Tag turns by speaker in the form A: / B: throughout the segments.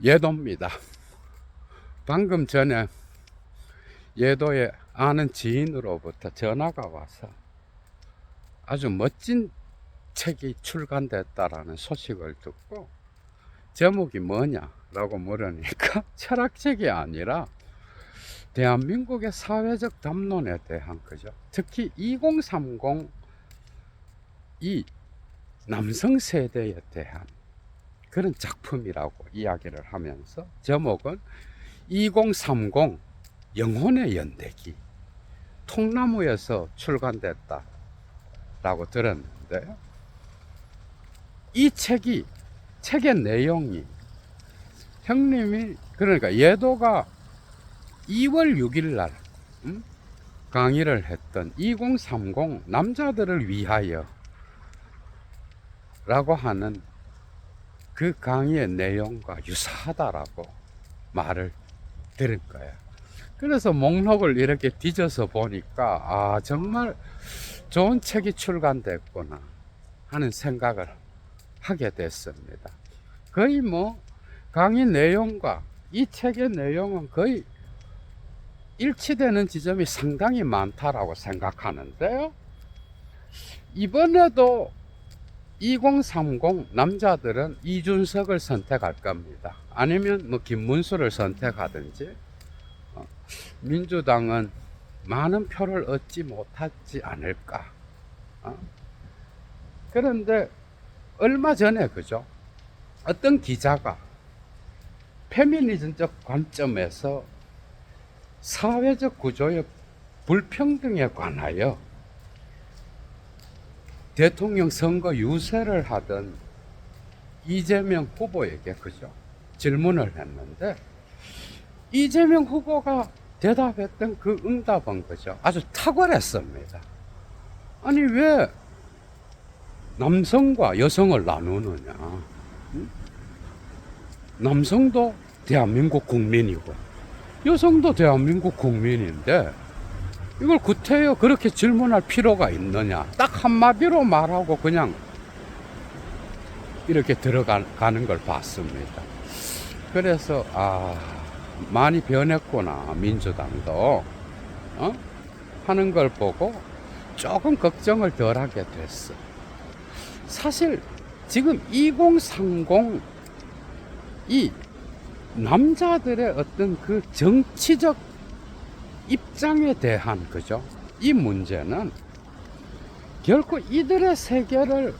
A: 예도입니다. 방금 전에 예도에 아는 지인으로부터 전화가 와서 아주 멋진 책이 출간됐다라는 소식을 듣고 제목이 뭐냐라고 물으니까 철학책이 아니라 대한민국의 사회적 담론에 대한 거죠. 특히 2030 이 남성 세대에 대한 그런 작품이라고 이야기를 하면서 제목은 2030 영혼의 연대기, 통나무에서 출간됐다 라고 들었는데, 이 책의 내용이 형님이, 그러니까 예도가 2월 6일 날 강의를 했던 2030 남자들을 위하여 라고 하는 그 강의의 내용과 유사하다라고 말을 들은 거예요. 그래서 목록을 이렇게 뒤져서 보니까 아, 정말 좋은 책이 출간됐구나 하는 생각을 하게 됐습니다. 거의 뭐 강의 내용과 이 책의 내용은 거의 일치되는 지점이 상당히 많다라고 생각하는데요. 이번에도 2030 남자들은 이준석을 선택할 겁니다. 아니면 뭐 김문수를 선택하든지, 민주당은 많은 표를 얻지 못하지 않을까. 그런데 얼마 전에 그죠? 어떤 기자가 페미니즘적 관점에서 사회적 구조의 불평등에 관하여 대통령 선거 유세를 하던 이재명 후보에게 그죠? 질문을 했는데, 이재명 후보가 대답했던 그 응답은 그죠? 아주 탁월했습니다. 아니, 왜 남성과 여성을 나누느냐? 남성도 대한민국 국민이고, 여성도 대한민국 국민인데, 이걸 구태여 그렇게 질문할 필요가 있느냐? 딱 한마디로 말하고 그냥 이렇게 들어가는 걸 봤습니다. 그래서 많이 변했구나 민주당도 하는 걸 보고 조금 걱정을 덜 하게 됐어. 사실 지금 2030 이 남자들의 어떤 그 정치적 입장에 대한 그죠? 이 문제는 결코 이들의 세계를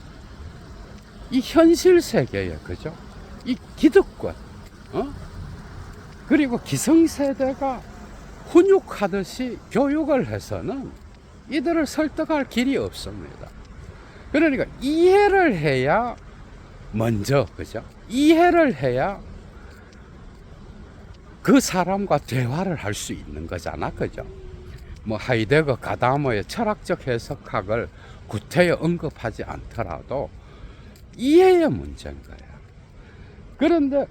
A: 이 현실 세계에 그죠? 이 기득권 그리고 기성세대가 훈육하듯이 교육을 해서는 이들을 설득할 길이 없습니다. 그러니까 이해를 해야 먼저 그죠? 이해를 해야 그 사람과 대화를 할 수 있는 거잖아, 그죠? 뭐 하이데거 가다모의 철학적 해석학을 구태여 언급하지 않더라도 이해의 문제인 거야. 그런데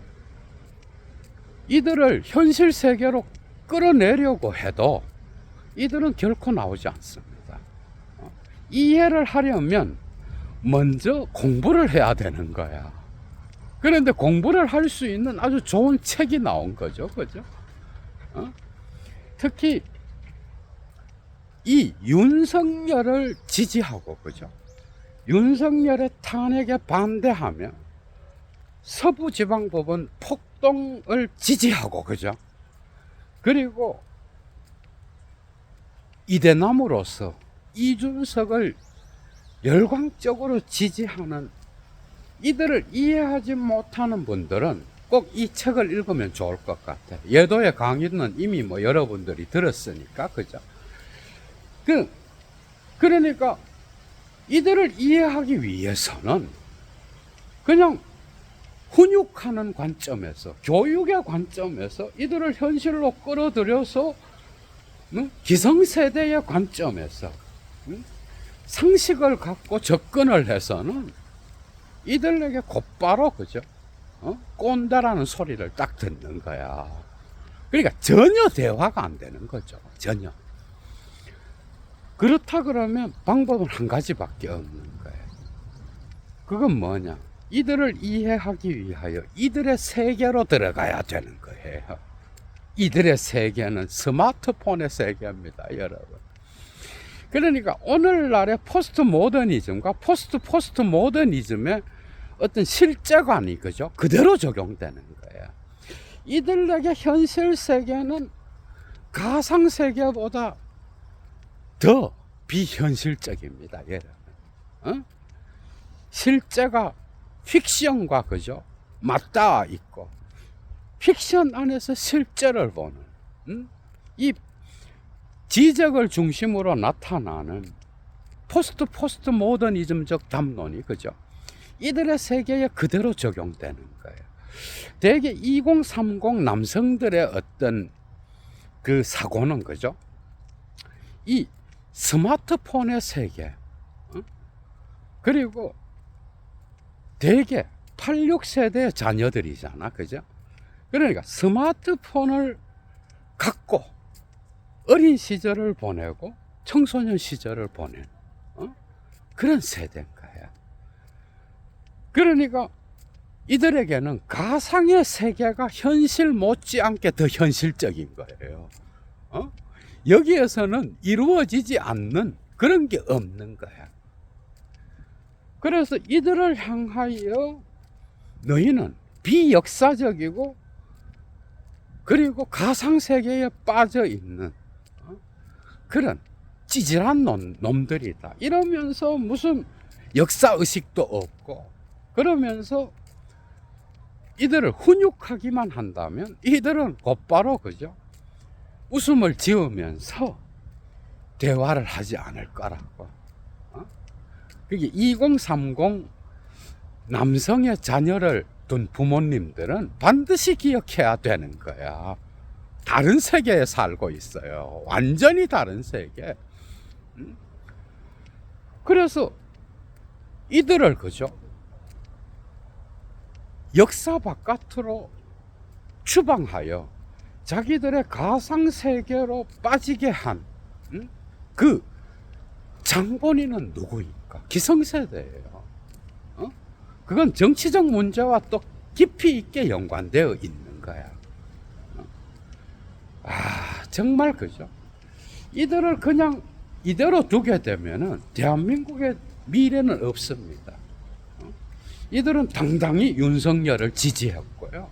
A: 이들을 현실 세계로 끌어내려고 해도 이들은 결코 나오지 않습니다. 이해를 하려면 먼저 공부를 해야 되는 거야. 그런데 공부를 할 수 있는 아주 좋은 책이 나온 거죠. 그죠? 특히 이 윤석열을 지지하고, 그죠? 윤석열의 탄핵에 반대하며 서부지방법원 폭동을 지지하고, 그죠? 그리고 이대남으로서 이준석을 열광적으로 지지하는 이들을 이해하지 못하는 분들은 꼭 이 책을 읽으면 좋을 것 같아요. 예도의 강의는 이미 뭐 여러분들이 들었으니까, 그죠? 그러니까 이들을 이해하기 위해서는 그냥 훈육하는 관점에서, 교육의 관점에서 이들을 현실로 끌어들여서 기성세대의 관점에서 상식을 갖고 접근을 해서는 이들에게 곧바로 그죠? 꼰대라는 소리를 딱 듣는 거야. 그러니까 전혀 대화가 안 되는 거죠. 전혀. 그렇다 그러면 방법은 한 가지밖에 없는 거예요. 그건 뭐냐? 이들을 이해하기 위하여 이들의 세계로 들어가야 되는 거예요. 이들의 세계는 스마트폰의 세계입니다, 여러분. 그러니까 오늘날의 포스트 모더니즘과 포스트 모더니즘의 어떤 실제관이 그죠? 그대로 적용되는 거예요. 이들에게 현실 세계는 가상 세계보다 더 비현실적입니다, 여러분. 어? 실제가 픽션과 그죠? 맞닿아 있고 픽션 안에서 실제를 보는 이 지적을 중심으로 나타나는 포스트 모더니즘적 담론이 그죠? 이들의 세계에 그대로 적용되는 거예요. 대개 2030 남성들의 어떤 그 사고는 그죠? 이 스마트폰의 세계, 그리고 대개 86세대 자녀들이잖아, 그죠? 그러니까 스마트폰을 갖고 어린 시절을 보내고 청소년 시절을 보낸 그런 세대인 거야. 그러니까 이들에게는 가상의 세계가 현실 못지않게 더 현실적인 거예요. 여기에서는 이루어지지 않는 그런 게 없는 거야. 그래서 이들을 향하여 너희는 비역사적이고 그리고 가상세계에 빠져 있는 그런 찌질한 놈들이다 이러면서 무슨 역사의식도 없고 그러면서 이들을 훈육하기만 한다면 이들은 곧바로 그죠? 웃음을 지으면서 대화를 하지 않을 거라고. 그게 2030 남성의 자녀를 둔 부모님들은 반드시 기억해야 되는 거야. 다른 세계에 살고 있어요. 완전히 다른 세계. 그래서 이들을 그죠? 역사 바깥으로 추방하여 자기들의 가상세계로 빠지게 한 그 장본인은 누구입니까? 기성세대예요. 그건 정치적 문제와 또 깊이 있게 연관되어 있는 거야. 정말 그죠? 이들을 그냥 이대로 두게 되면은 대한민국의 미래는 없습니다. 이들은 당당히 윤석열을 지지했고요.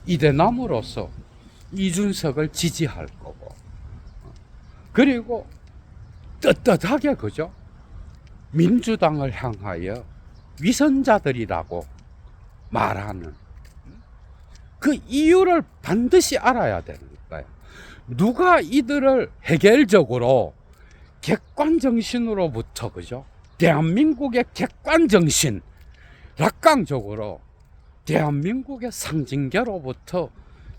A: 이대남으로서 이준석을 지지할 거고. 그리고 떳떳하게 그죠? 민주당을 향하여 위선자들이라고 말하는 그 이유를 반드시 알아야 되는 거예요. 누가 이들을 해결적으로 객관정신으로부터 그죠? 대한민국의 객관정신, 낙관적으로 대한민국의 상징계로부터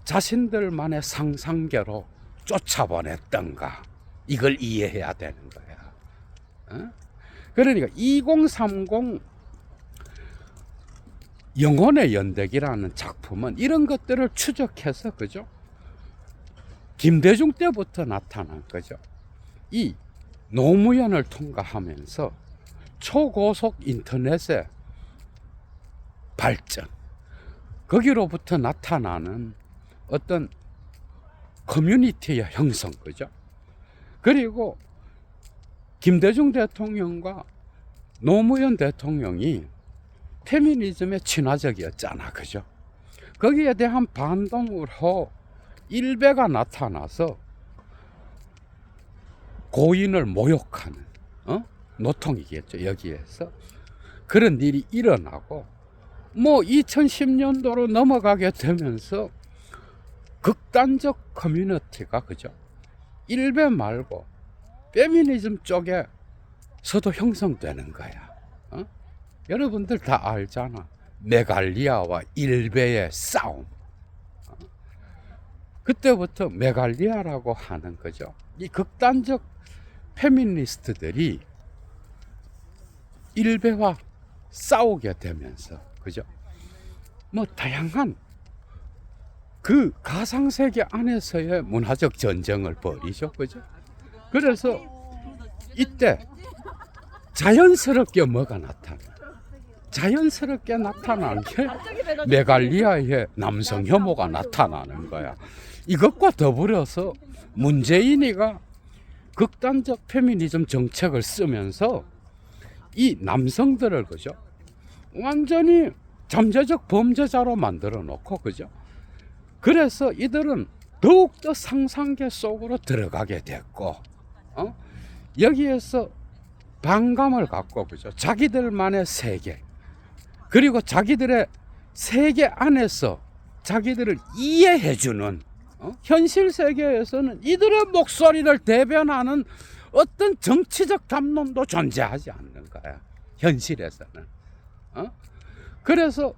A: 자신들만의 상상계로 쫓아보냈던가, 이걸 이해해야 되는 거야. 그러니까 2030 영혼의 연대기라는 작품은 이런 것들을 추적해서 그죠? 김대중 때부터 나타난 거죠. 이 노무현을 통과하면서 초고속 인터넷의 발전, 거기로부터 나타나는 어떤 커뮤니티의 형성, 그죠? 그리고 김대중 대통령과 노무현 대통령이 페미니즘에 친화적이었잖아, 그죠? 거기에 대한 반동으로 일베가 나타나서 고인을 모욕하는 노통이겠죠, 여기에서. 그런 일이 일어나고 2010년도로 넘어가게 되면서 극단적 커뮤니티가 그죠? 일베 말고 페미니즘 쪽에서도 형성되는 거야. 여러분들 다 알잖아. 메갈리아와 일베의 싸움. 그때부터 메갈리아라고 하는 거죠. 이 극단적 페미니스트들이 일베와 싸우게 되면서, 그죠? 다양한 그 가상세계 안에서의 문화적 전쟁을 벌이죠, 그죠? 그래서 이때 자연스럽게 뭐가 나타나? 자연스럽게 나타난 게 메갈리아의 남성 혐오가 나타나는 거야. 이것과 더불어서 문재인이가 극단적 페미니즘 정책을 쓰면서 이 남성들을 그죠? 완전히 잠재적 범죄자로 만들어 놓고 그죠? 그래서 이들은 더욱더 상상계 속으로 들어가게 됐고, 여기에서 반감을 갖고 그죠? 자기들만의 세계, 그리고 자기들의 세계 안에서 자기들을 이해해주는 현실 세계에서는 이들의 목소리를 대변하는 어떤 정치적 담론도 존재하지 않는 거야. 현실에서는. 그래서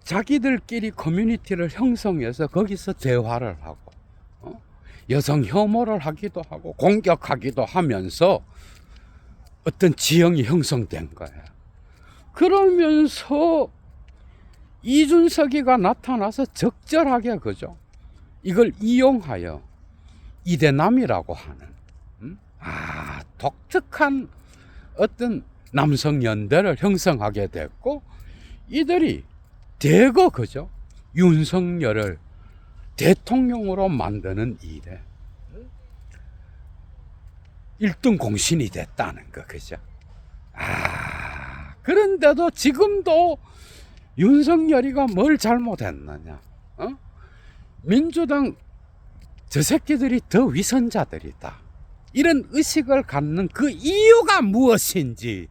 A: 자기들끼리 커뮤니티를 형성해서 거기서 대화를 하고 여성 혐오를 하기도 하고 공격하기도 하면서 어떤 지형이 형성된 거야. 그러면서 이준석이가 나타나서 적절하게 그죠? 이걸 이용하여 이대남이라고 하는 독특한 어떤 남성 연대를 형성하게 됐고, 이들이 대거 그죠? 윤석열을 대통령으로 만드는 일에 1등 공신이 됐다는 거 그죠? 그런데도 지금도 윤석열이가 뭘 잘못했느냐? 민주당 저 새끼들이 더 위선자들이다. 이런 의식을 갖는 그 이유가 무엇인지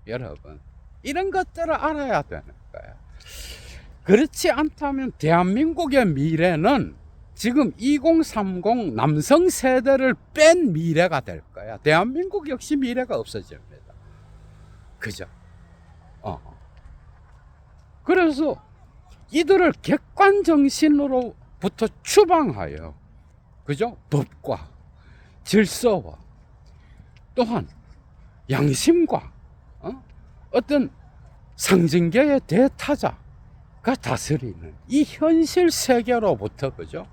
A: 여러분 이런 것들을 알아야 되는 거야. 그렇지 않다면 대한민국의 미래는 지금 2030 남성 세대를 뺀 미래가 될 거야. 대한민국 역시 미래가 없어집니다. 그죠? 그래서 이들을 객관 정신으로부터 추방하여 그죠? 법과 질서와 또한 양심과 어떤 상징계의 대타자가 다스리는 이 현실 세계로부터 그죠?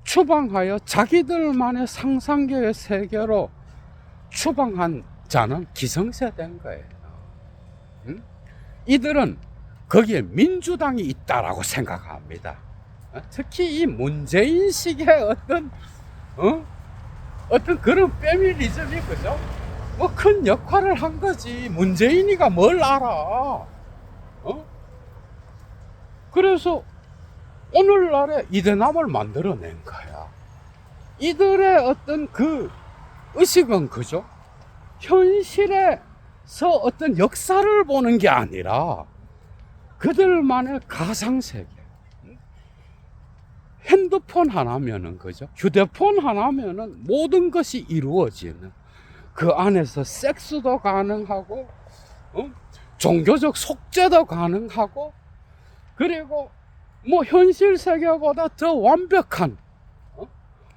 A: 추방하여 자기들만의 상상계의 세계로 추방한 자는 기성세대인 거예요. 이들은 거기에 민주당이 있다라고 생각합니다. 특히 이 문재인식의 어떤 그런 페미니즘이 그죠? 뭐 큰 역할을 한 거지. 문재인이가 뭘 알아? 그래서 오늘날에 이대남을 만들어낸 거야. 이들의 어떤 그 의식은 그죠? 현실에서 어떤 역사를 보는 게 아니라 그들만의 가상세계. 핸드폰 하나면은 그죠? 휴대폰 하나면은 모든 것이 이루어지는 그 안에서 섹스도 가능하고 종교적 속죄도 가능하고 그리고 뭐 현실 세계보다 더 완벽한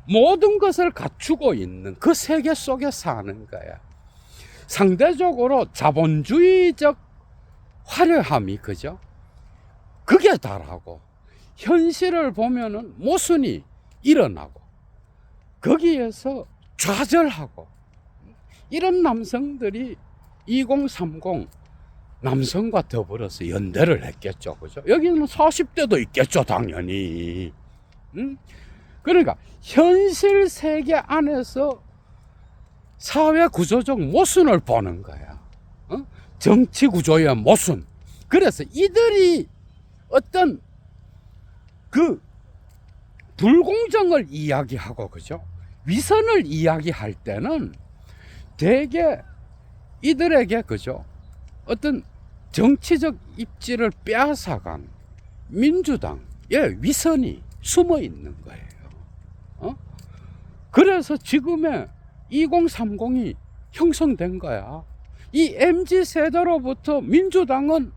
A: 모든 것을 갖추고 있는 그 세계 속에 사는 거야. 상대적으로 자본주의적 화려함이 그죠? 그게 다르고 현실을 보면은 모순이 일어나고 거기에서 좌절하고 이런 남성들이 2030 남성과 더불어서 연대를 했겠죠. 그죠? 여기는 40대도 있겠죠, 당연히. 그러니까 현실 세계 안에서 사회 구조적 모순을 보는 거야. 정치 구조의 모순. 그래서 이들이 어떤 그 불공정을 이야기하고 그죠? 위선을 이야기할 때는 대개 이들에게 그죠? 어떤 정치적 입지를 빼앗아간 민주당의 위선이 숨어 있는 거예요. 그래서 지금의 2030이 형성된 거야. 이 MZ 세대로부터 민주당은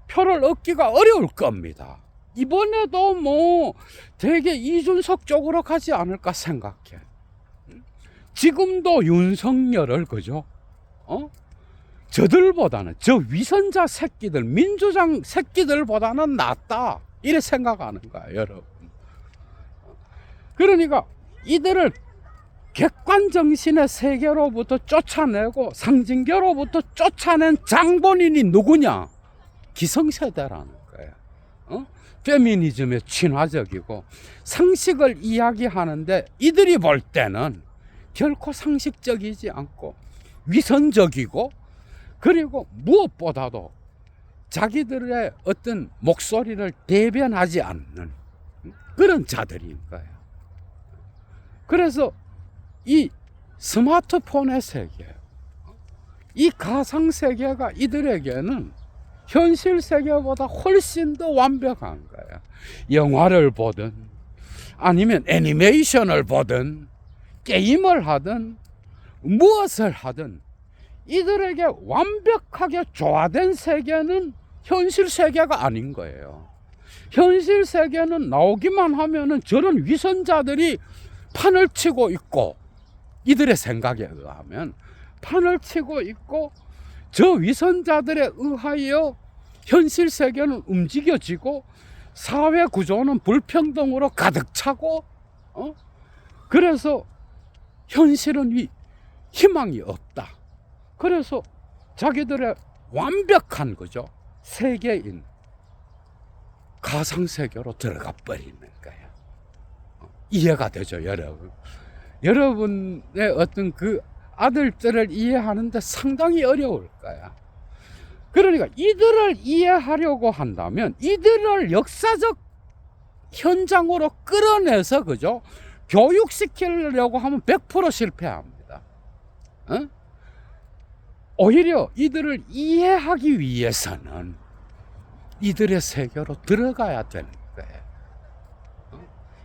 A: 표를 얻기가 어려울 겁니다. 이번에도 뭐 되게 이준석 쪽으로 가지 않을까 생각해. 지금도 윤석열을 그죠? 저들보다는 저 위선자 새끼들 민주당 새끼들보다는 낫다 이래 생각하는 거야 여러분. 그러니까 이들을 객관 정신의 세계로부터 쫓아내고 상징계로부터 쫓아낸 장본인이 누구냐? 기성세대라는 거예요. 페미니즘의 친화적이고 상식을 이야기하는데 이들이 볼 때는 결코 상식적이지 않고 위선적이고, 그리고 무엇보다도 자기들의 어떤 목소리를 대변하지 않는 그런 자들인 거예요. 그래서 이 스마트폰의 세계, 이 가상 세계가 이들에게는 현실 세계보다 훨씬 더 완벽한 거예요. 영화를 보든 아니면 애니메이션을 보든 게임을 하든 무엇을 하든 이들에게 완벽하게 조화된 세계는 현실 세계가 아닌 거예요. 현실 세계는 나오기만 하면은 저런 위선자들이 판을 치고 있고, 이들의 생각에 의하면 판을 치고 있고, 저 위선자들에 의하여 현실 세계는 움직여지고 사회 구조는 불평등으로 가득 차고, 그래서 현실은 희망이 없다. 그래서 자기들의 완벽한 거죠, 세계인 가상세계로 들어가 버리는 거예요. 이해가 되죠, 여러분? 여러분의 어떤 그 아들들을 이해하는데 상당히 어려울 거야. 그러니까 이들을 이해하려고 한다면 이들을 역사적 현장으로 끌어내서, 그죠? 교육시키려고 하면 100% 실패합니다. 오히려 이들을 이해하기 위해서는 이들의 세계로 들어가야 되는 거예요.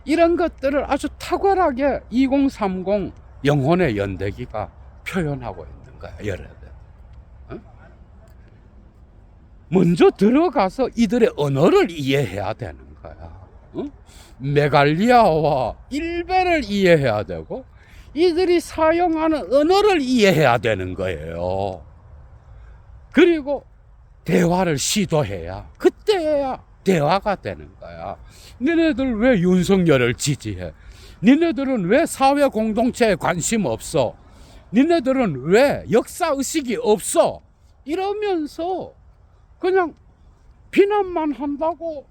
A: 이런 것들을 아주 탁월하게 2030 영혼의 연대기가 표현하고 있는 거야, 여러분. 먼저 들어가서 이들의 언어를 이해해야 되는 거야. 메갈리아와 일베를 이해해야 되고 이들이 사용하는 언어를 이해해야 되는 거예요. 그리고 대화를 시도해야, 그때야 대화가 되는 거야. 니네들 왜 윤석열을 지지해? 니네들은 왜 사회 공동체에 관심 없어? 니네들은 왜 역사의식이 없어? 이러면서 그냥 비난만 한다고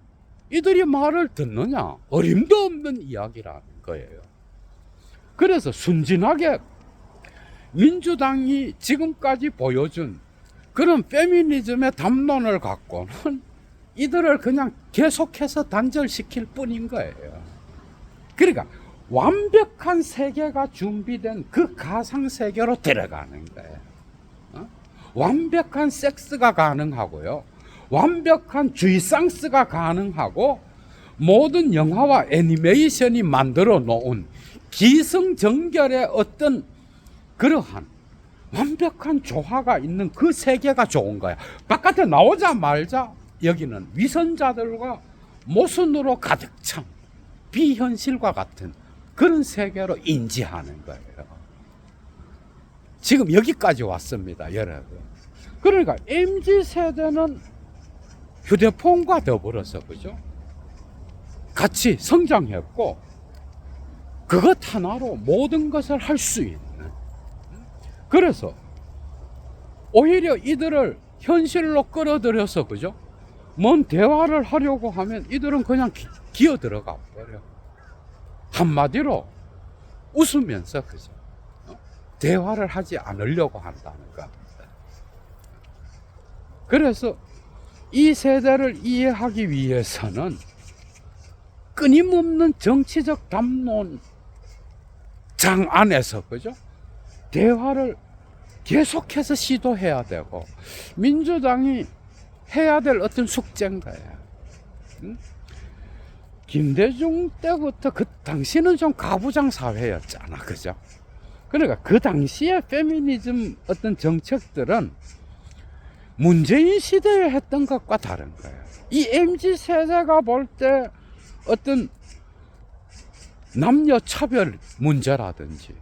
A: 이들이 말을 듣느냐? 어림도 없는 이야기라는 거예요. 그래서 순진하게 민주당이 지금까지 보여준 그런 페미니즘의 담론을 갖고는 이들을 그냥 계속해서 단절시킬 뿐인 거예요. 그러니까 완벽한 세계가 준비된 그 가상 세계로 들어가는 거예요. 완벽한 섹스가 가능하고요, 완벽한 쥐상스가 가능하고, 모든 영화와 애니메이션이 만들어 놓은 기승전결의 어떤 그러한 완벽한 조화가 있는 그 세계가 좋은 거야. 바깥에 나오자마자 여기는 위선자들과 모순으로 가득 찬 비현실과 같은 그런 세계로 인지하는 거예요. 지금 여기까지 왔습니다, 여러분. 그러니까 MZ세대는 휴대폰과 더불어서, 그죠? 같이 성장했고 그것 하나로 모든 것을 할 수 있는, 그래서 오히려 이들을 현실로 끌어들여서, 그죠? 뭔 대화를 하려고 하면 이들은 그냥 기어 들어가 버려. 한마디로 웃으면서, 그죠? 대화를 하지 않으려고 한다는 겁니다. 그래서 이 세대를 이해하기 위해서는 끊임없는 정치적 담론 장 안에서, 그죠? 대화를 계속해서 시도해야 되고, 민주당이 해야 될 어떤 숙제인 거예요. 김대중 때부터 그 당시는 좀 가부장 사회였잖아, 그죠? 그러니까 그 당시에 페미니즘 어떤 정책들은 문재인 시대에 했던 것과 다른 거예요. 이 MZ 세대가 볼 때 어떤 남녀 차별 문제라든지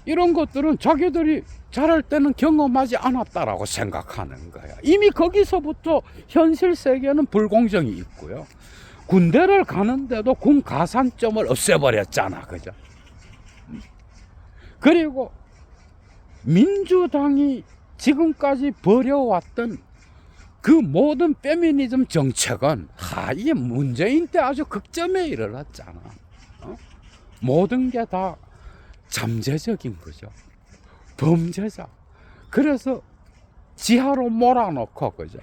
A: 이런 것들은 자기들이 자랄 때는 경험하지 않았다라고 생각하는 거야. 이미 거기서부터 현실 세계는 불공정이 있고요. 군대를 가는데도 군 가산점을 없애버렸잖아, 그죠? 그리고 민주당이 지금까지 벌여왔던 그 모든 페미니즘 정책은 이게 문재인 때 아주 극점에 이르렀잖아. 모든 게 다 잠재적인 거죠. 범죄자. 그래서 지하로 몰아넣고, 그죠?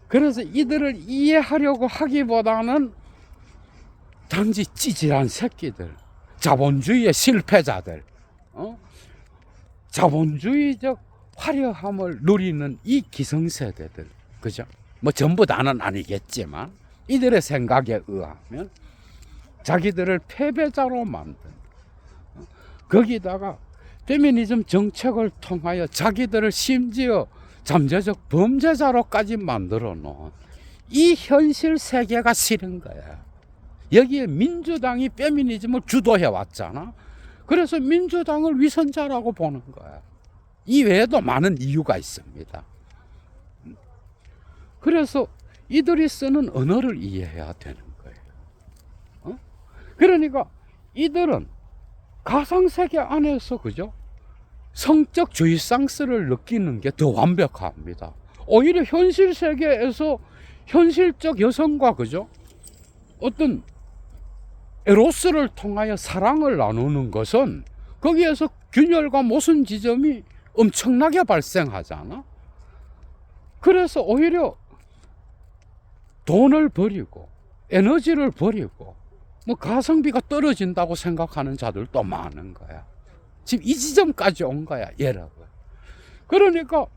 A: 그래서 이들을 이해하려고 하기보다는 단지 찌질한 새끼들, 자본주의의 실패자들, 자본주의적 화려함을 누리는 이 기성세대들, 그죠? 뭐 전부 다는 아니겠지만 이들의 생각에 의하면 자기들을 패배자로 만든, 거기다가 페미니즘 정책을 통하여 자기들을 심지어 잠재적 범죄자로까지 만들어 놓은 이 현실 세계가 싫은 거야. 여기에 민주당이 페미니즘을 주도해 왔잖아. 그래서 민주당을 위선자라고 보는 거야. 이 외에도 많은 이유가 있습니다. 그래서 이들이 쓰는 언어를 이해해야 되는 거예요. 그러니까 이들은 가상세계 안에서, 그죠? 성적 주의상스를 느끼는 게 더 완벽합니다. 오히려 현실 세계에서 현실적 여성과, 그죠? 어떤 에로스를 통하여 사랑을 나누는 것은 거기에서 균열과 모순 지점이 엄청나게 발생하잖아. 그래서 오히려 돈을 버리고 에너지를 버리고 뭐 가성비가 떨어진다고 생각하는 자들도 많은 거야. 지금 이 지점까지 온 거야, 여러분. 그러니까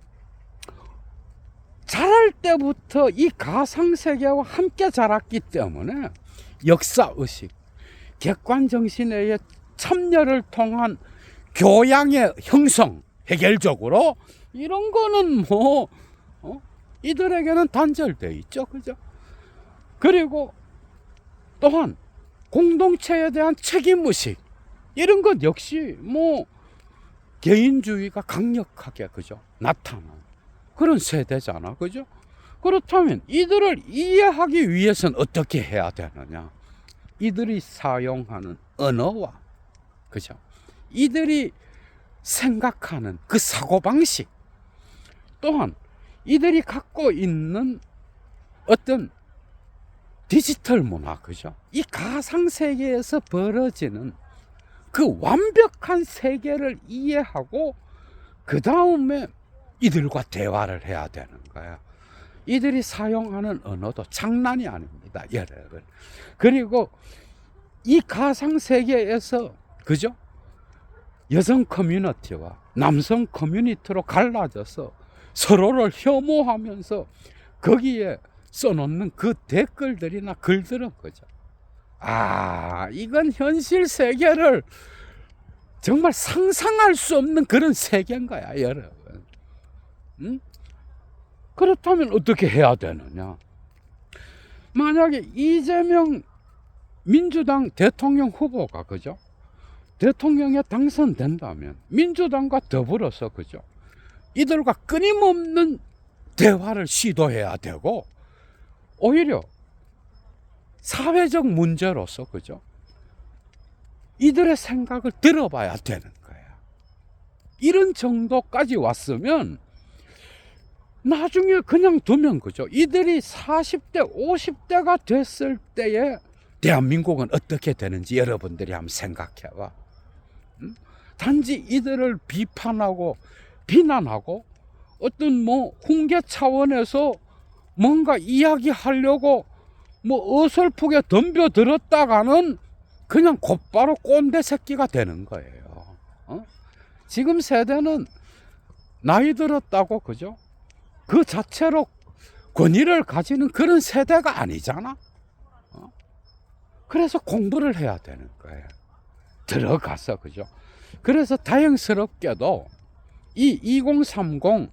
A: 자랄 때부터 이 가상세계와 함께 자랐기 때문에 역사의식, 객관정신의 참여를 통한 교양의 형성, 해결적으로 이런 거는 뭐 이들에게는 단절되어 있죠, 그죠? 그리고 또한 공동체에 대한 책임의식, 이런 것 역시 뭐 개인주의가 강력하게, 그죠? 나타나는 그런 세대잖아, 그죠? 그렇다면 이들을 이해하기 위해서는 어떻게 해야 되느냐? 이들이 사용하는 언어와, 그죠? 이들이 생각하는 그 사고방식, 또한 이들이 갖고 있는 어떤 디지털 문화, 그죠? 이 가상세계에서 벌어지는 그 완벽한 세계를 이해하고 그 다음에 이들과 대화를 해야 되는 거야. 이들이 사용하는 언어도 장난이 아닙니다, 여러분. 그리고 이 가상세계에서, 그죠? 여성 커뮤니티와 남성 커뮤니티로 갈라져서 서로를 혐오하면서 거기에 써놓는 그 댓글들이나 글들은, 그죠? 이건 현실 세계를 정말 상상할 수 없는 그런 세계인 거야, 여러분. 그렇다면 어떻게 해야 되느냐? 만약에 이재명 민주당 대통령 후보가, 그죠? 대통령에 당선된다면 민주당과 더불어서, 그죠? 이들과 끊임없는 대화를 시도해야 되고, 오히려 사회적 문제로서, 그죠? 이들의 생각을 들어봐야 되는 거야. 이런 정도까지 왔으면 나중에 그냥 두면, 그죠? 이들이 40대, 50대가 됐을 때에 대한민국은 어떻게 되는지 여러분들이 한번 생각해 봐. 단지 이들을 비판하고 비난하고 어떤 뭐 훈계 차원에서 뭔가 이야기하려고 뭐 어설프게 덤벼들었다가는 그냥 곧바로 꼰대 새끼가 되는 거예요. 지금 세대는 나이 들었다고, 그죠? 그 자체로 권위를 가지는 그런 세대가 아니잖아. 그래서 공부를 해야 되는 거예요. 들어가서, 그죠? 그래서 다행스럽게도 이 2030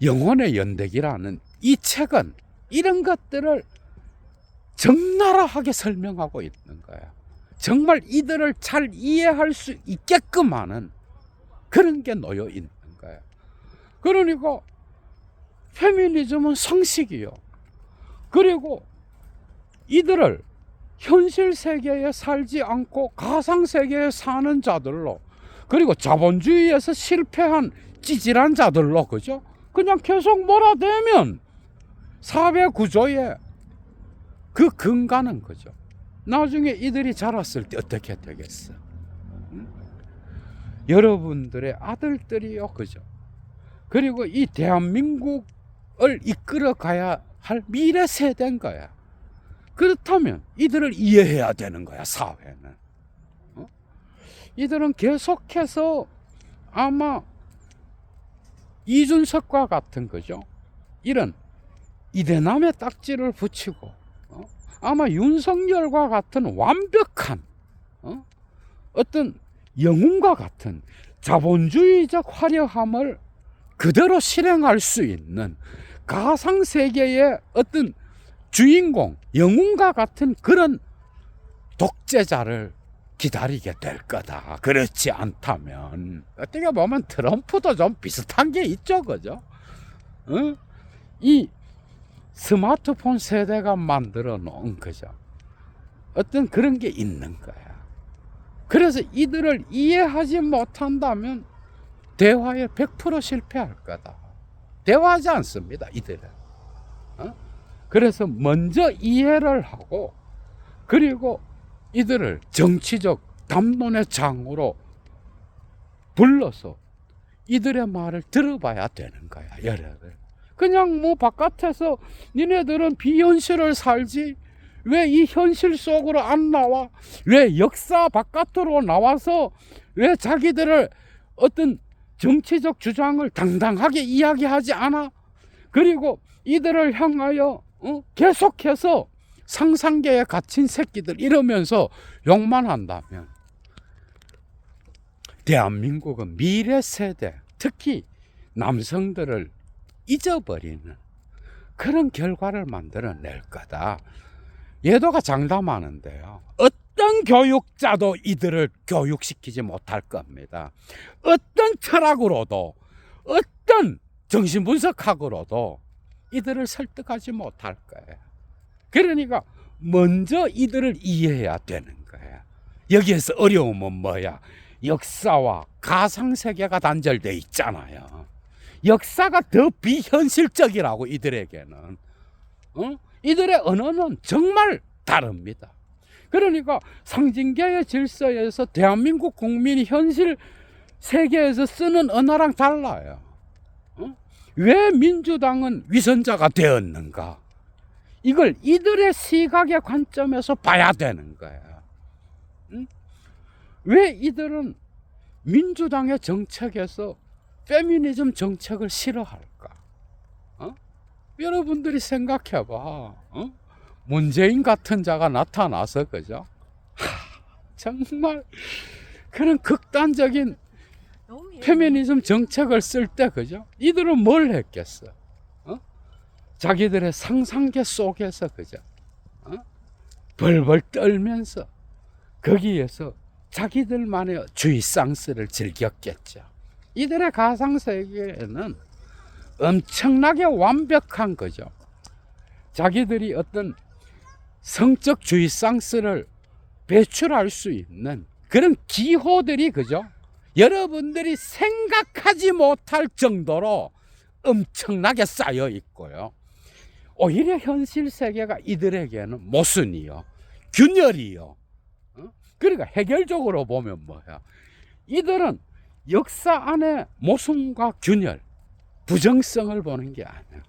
A: 영혼의 연대기라는 이 책은 이런 것들을 적나라하게 설명하고 있는 거야. 정말 이들을 잘 이해할 수 있게끔 하는 그런 게 놓여 있는 거야. 그러니까 페미니즘은 상식이요. 그리고 이들을 현실 세계에 살지 않고 가상 세계에 사는 자들로 그리고 자본주의에서 실패한 찌질한 자들로, 그죠? 그냥 계속 몰아대면 사회 구조의 그 근간은, 그죠? 나중에 이들이 자랐을 때 어떻게 되겠어? 응? 여러분들의 아들들이요, 그죠? 그리고 이 대한민국을 이끌어 가야 할 미래 세대인 거야. 그렇다면 이들을 이해해야 되는 거야, 사회는. 이들은 계속해서 아마 이준석과 같은, 거죠, 이런 이대남의 딱지를 붙이고 아마 윤석열과 같은 완벽한 어떤 영웅과 같은 자본주의적 화려함을 그대로 실행할 수 있는 가상세계의 어떤 주인공, 영웅과 같은 그런 독재자를 기다리게 될 거다. 그렇지 않다면 어떻게 보면 트럼프도 좀 비슷한 게 있죠, 그죠? 이 스마트폰 세대가 만들어 놓은, 그죠, 어떤 그런 게 있는 거야. 그래서 이들을 이해하지 못한다면 대화에 100% 실패할 거다. 대화하지 않습니다, 이들은. 그래서 먼저 이해를 하고, 그리고 이들을 정치적 담론의 장으로 불러서 이들의 말을 들어봐야 되는 거야, 여러분. 그냥 뭐 바깥에서 니네들은 비현실을 살지 왜 이 현실 속으로 안 나와? 왜 역사 바깥으로 나와서 왜 자기들을 어떤 정치적 주장을 당당하게 이야기하지 않아? 그리고 이들을 향하여 계속해서 상상계에 갇힌 새끼들 이러면서 욕만 한다면 대한민국은 미래 세대, 특히 남성들을 잊어버리는 그런 결과를 만들어낼 거다. 예도가 장담하는데요, 어떤 교육자도 이들을 교육시키지 못할 겁니다. 어떤 철학으로도, 어떤 정신분석학으로도 이들을 설득하지 못할 거예요. 그러니까 먼저 이들을 이해해야 되는 거야. 여기에서 어려움은 뭐야? 역사와 가상세계가 단절되어 있잖아요. 역사가 더 비현실적이라고, 이들에게는. 이들의 언어는 정말 다릅니다. 그러니까 상징계의 질서에서 대한민국 국민이 현실 세계에서 쓰는 언어랑 달라요. 왜 민주당은 위선자가 되었는가? 이걸 이들의 시각의 관점에서 봐야 되는 거야. 왜 이들은 민주당의 정책에서 페미니즘 정책을 싫어할까? 여러분들이 생각해봐. 문재인 같은 자가 나타나서, 그죠? 정말 그런 극단적인 페미니즘 정책을 쓸 때, 그죠? 이들은 뭘 했겠어? 자기들의 상상계 속에서, 그죠? 벌벌 떨면서 거기에서 자기들만의 주의상스를 즐겼겠죠. 이들의 가상세계에는 엄청나게 완벽한, 거죠, 자기들이 어떤 성적 주의상스를 배출할 수 있는 그런 기호들이, 그죠, 여러분들이 생각하지 못할 정도로 엄청나게 쌓여 있고요. 오히려 현실 세계가 이들에게는 모순이요, 균열이요. 그러니까 해결적으로 보면 뭐야? 이들은 역사 안에 모순과 균열, 부정성을 보는 게 아니야.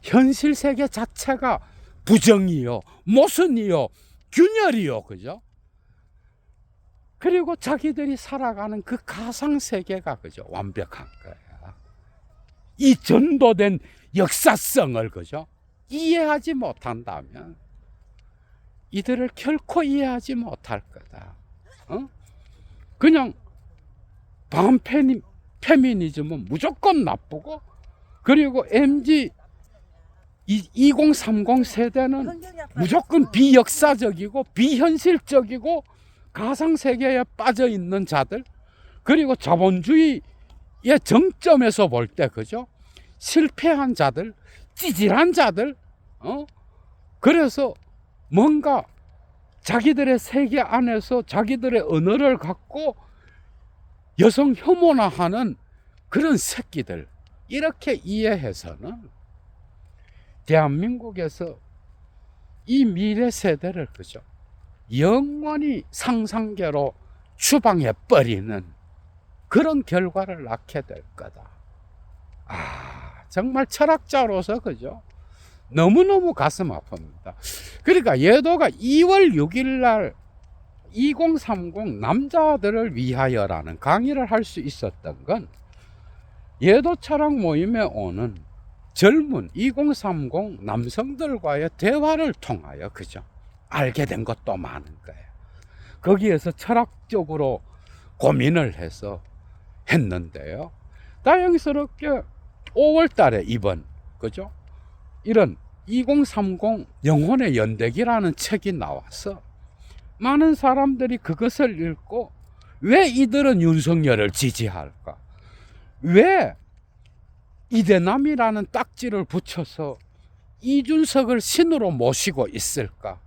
A: 현실 세계 자체가 부정이요, 모순이요, 균열이요, 그죠? 그리고 자기들이 살아가는 그 가상 세계가, 그죠, 완벽한 거야. 이 전도된 역사성을, 그죠, 이해하지 못한다면 이들을 결코 이해하지 못할 거다. 그냥 반페미니즘은 무조건 나쁘고, 그리고 MZ 2030 세대는 무조건 비역사적이고 비현실적이고 가상세계에 빠져있는 자들, 그리고 자본주의의 정점에서 볼 때, 그죠, 실패한 자들, 찌질한 자들, 그래서 뭔가 자기들의 세계 안에서 자기들의 언어를 갖고 여성 혐오나 하는 그런 새끼들, 이렇게 이해해서는 대한민국에서 이 미래 세대를 그죠, 영원히 상상계로 추방해 버리는 그런 결과를 낳게 될 거다. 정말 철학자로서 그죠, 너무너무 가슴 아픕니다. 그러니까 예도가 2월 6일 날 2030 남자들을 위하여라는 강의를 할 수 있었던 건 예도 철학 모임에 오는 젊은 2030 남성들과의 대화를 통하여 그죠, 알게 된 것도 많은 거예요. 거기에서 철학적으로 고민을 해서 했는데요. 다행스럽게 5월 달에 이번 그죠, 이런 2030 영혼의 연대기라는 책이 나와서 많은 사람들이 그것을 읽고 왜 이들은 윤석열을 지지할까? 왜 이대남이라는 딱지를 붙여서 이준석을 신으로 모시고 있을까?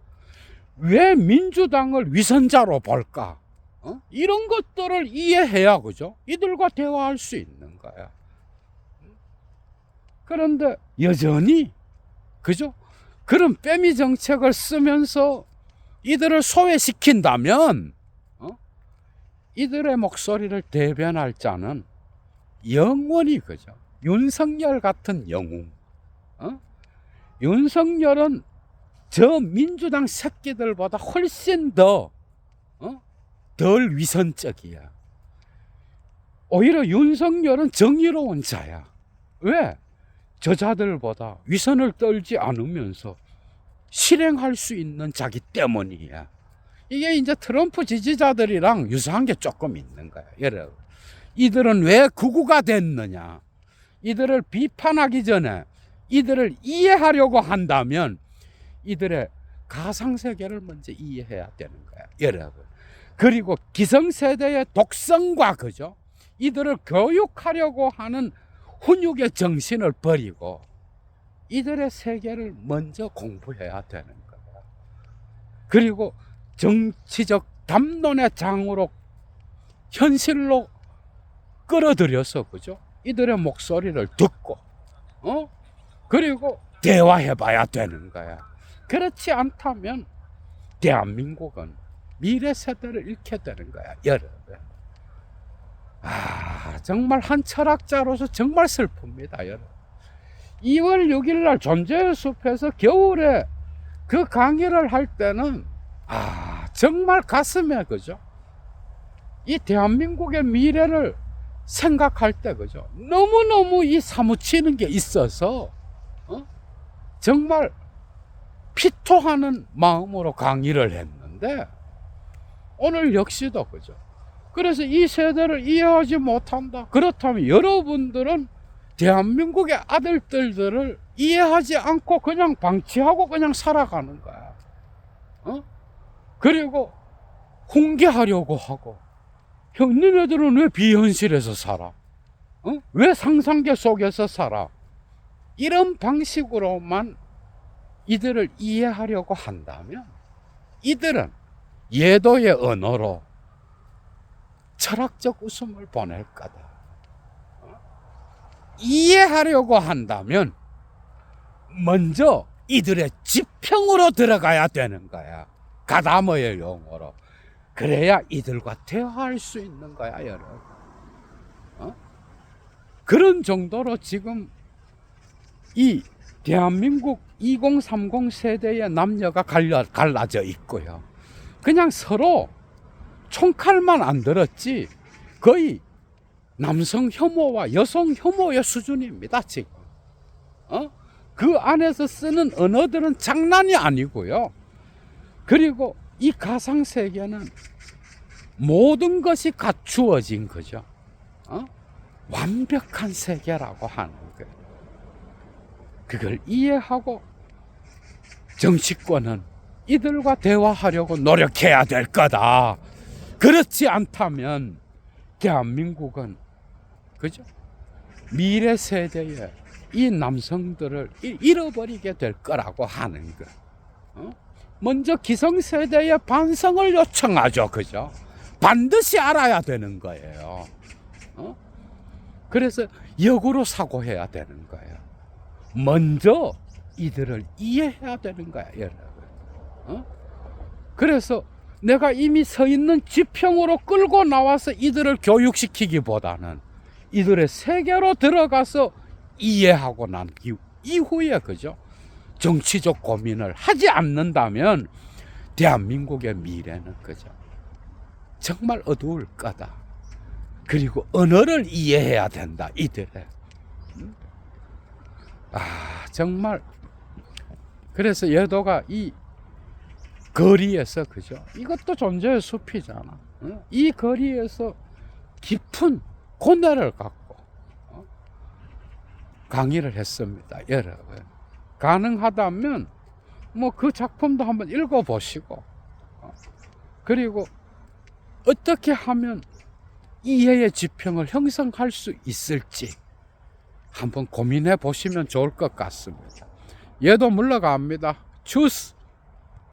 A: 왜 민주당을 위선자로 볼까? 이런 것들을 이해해야 그죠, 이들과 대화할 수 있는 거야. 그런데 여전히 그죠, 그런 빼미 정책을 쓰면서 이들을 소외시킨다면 이들의 목소리를 대변할 자는 영원히 그죠, 윤석열 같은 영웅. 윤석열은 저 민주당 새끼들보다 훨씬 덜 위선적이야. 오히려 윤석열은 정의로운 자야. 왜? 저자들보다 위선을 떨지 않으면서 실행할 수 있는 자기 때문이야. 이게 이제 트럼프 지지자들이랑 유사한 게 조금 있는 거야. 여러분, 이들은 왜 극우가 됐느냐? 이들을 비판하기 전에 이들을 이해하려고 한다면 이들의 가상세계를 먼저 이해해야 되는 거야, 여러분. 그리고 기성세대의 독성과 그죠, 이들을 교육하려고 하는 훈육의 정신을 버리고 이들의 세계를 먼저 공부해야 되는 거야. 그리고 정치적 담론의 장으로 현실로 끌어들여서 그죠, 이들의 목소리를 듣고 그리고 대화해 봐야 되는 거야. 그렇지 않다면 대한민국은 미래 세대를 잃게 되는 거야, 여러분. 정말 한 철학자로서 정말 슬픕니다, 여러분. 2월 6일 날 존재의 숲에서 겨울에 그 강의를 할 때는 정말 가슴에 그죠, 이 대한민국의 미래를 생각할 때 그죠, 너무너무 이 사무치는 게 있어서 정말 피토하는 마음으로 강의를 했는데 오늘 역시도 그죠. 그래서 이 세대를 이해하지 못한다. 그렇다면 여러분들은 대한민국의 아들들을 이해하지 않고 그냥 방치하고 그냥 살아가는 거야. 그리고 훈계하려고 하고, 니네들은 왜 비현실에서 살아? 왜 상상계 속에서 살아? 이런 방식으로만 이들을 이해하려고 한다면 이들은 예도의 언어로 철학적 웃음을 보낼 거다. 이해하려고 한다면 먼저 이들의 지평으로 들어가야 되는 거야. 가다머의 용어로. 그래야 이들과 대화할 수 있는 거야, 여러분. 그런 정도로 지금 이 대한민국 2030 세대의 남녀가 갈라져 있고요. 그냥 서로 총칼만 안 들었지 거의 남성 혐오와 여성 혐오의 수준입니다, 지금. 그 안에서 쓰는 언어들은 장난이 아니고요. 그리고 이 가상세계는 모든 것이 갖추어진 거죠. 완벽한 세계라고 하는 거예요. 그걸 이해하고 정치권은 이들과 대화하려고 노력해야 될 거다. 그렇지 않다면 대한민국은 그죠? 미래 세대의 이 남성들을 잃어버리게 될 거라고 하는 거. 먼저 기성세대의 반성을 요청하죠, 그죠? 반드시 알아야 되는 거예요. 그래서 역으로 사고해야 되는 거예요. 먼저 이들을 이해해야 되는 거야, 여러분. 그래서 내가 이미 서 있는 지평으로 끌고 나와서 이들을 교육시키기보다는 이들의 세계로 들어가서 이해하고 난 이후에, 그죠? 정치적 고민을 하지 않는다면 대한민국의 미래는, 그죠? 정말 어두울 거다. 그리고 언어를 이해해야 된다, 이들의. 정말. 그래서 여도가 이 거리에서, 그죠? 이것도 존재의 숲이잖아. 이 거리에서 깊은 고뇌를 갖고 강의를 했습니다, 여러분. 가능하다면 뭐 그 작품도 한번 읽어보시고, 그리고 어떻게 하면 이해의 지평을 형성할 수 있을지 한번 고민해 보시면 좋을 것 같습니다. 얘도 물러갑니다. 주스.